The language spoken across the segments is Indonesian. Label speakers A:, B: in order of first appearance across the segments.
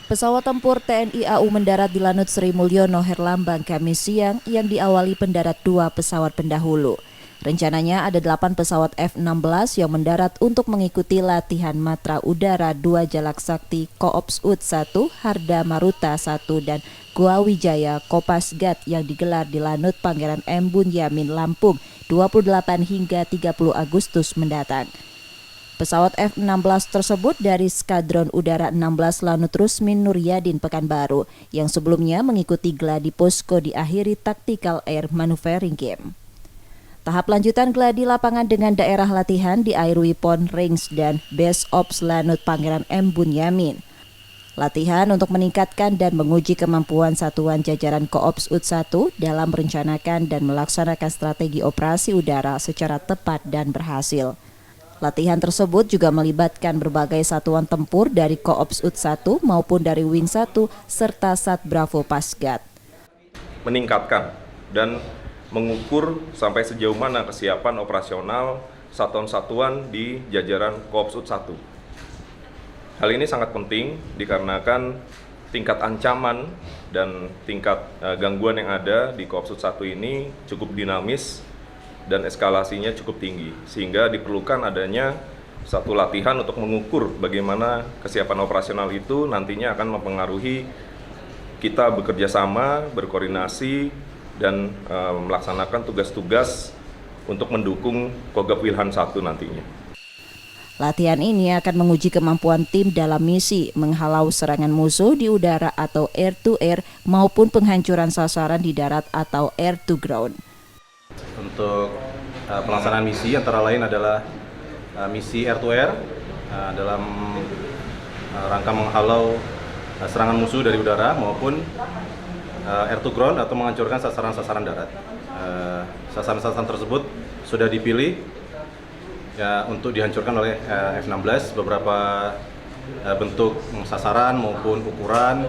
A: Pesawat tempur TNI AU mendarat di Lanut Sri Mulyono, Herlambang, Kamis siang yang diawali pendarat 2 pesawat pendahulu. Rencananya ada 8 pesawat F-16 yang mendarat untuk mengikuti latihan matra udara 2 Jalak Sakti Koops UT 1, Harda Maruta 1, dan Gua Wijaya Kopasgat yang digelar di Lanut Pangeran M. Bunyamin, Lampung 28 hingga 30 Agustus mendatang. Pesawat F-16 tersebut dari Skadron Udara 16 Lanut Rusmin Nuryadin Pekanbaru yang sebelumnya mengikuti gladi posko diakhiri Tactical Air Maneuvering Game. Tahap lanjutan gladi lapangan dengan daerah latihan di Air Weapon Range dan Base Ops Lanut Pangeran M. Bunyamin. Latihan untuk meningkatkan dan menguji kemampuan satuan jajaran Koops UT 1 dalam merencanakan dan melaksanakan strategi operasi udara secara tepat dan berhasil. Latihan tersebut juga melibatkan berbagai satuan tempur dari Koops UT 1 maupun dari Wing 1 serta Sat Bravo Pasgat.
B: Meningkatkan dan mengukur sampai sejauh mana kesiapan operasional satuan-satuan di jajaran Koops UT 1. Hal ini sangat penting dikarenakan tingkat ancaman dan tingkat gangguan yang ada di Koops UT 1 ini cukup dinamis dan eskalasinya cukup tinggi, sehingga diperlukan adanya satu latihan untuk mengukur bagaimana kesiapan operasional itu nantinya akan mempengaruhi kita bekerja sama, berkoordinasi, dan melaksanakan tugas-tugas untuk mendukung Kogab Wilhan 1 nantinya.
A: Latihan ini akan menguji kemampuan tim dalam misi menghalau serangan musuh di udara atau air-to-air maupun penghancuran sasaran di darat atau air-to-ground.
C: Untuk pelaksanaan misi antara lain adalah misi air-to-air dalam rangka menghalau serangan musuh dari udara maupun air-to-ground atau menghancurkan sasaran-sasaran darat. Sasaran-sasaran tersebut sudah dipilih ya, untuk dihancurkan oleh F-16, beberapa bentuk sasaran maupun ukuran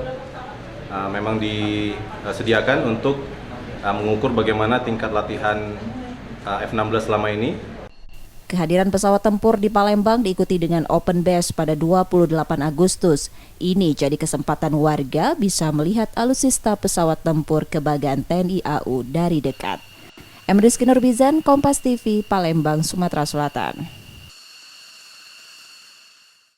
C: memang disediakan untuk mengukur bagaimana tingkat latihan F-16 selama ini.
A: Kehadiran pesawat tempur di Palembang diikuti dengan open base pada 28 Agustus. Ini jadi kesempatan warga bisa melihat alutsista pesawat tempur kebanggaan TNI AU dari dekat. Rizky Nurbizan, Kompas TV, Palembang, Sumatera Selatan.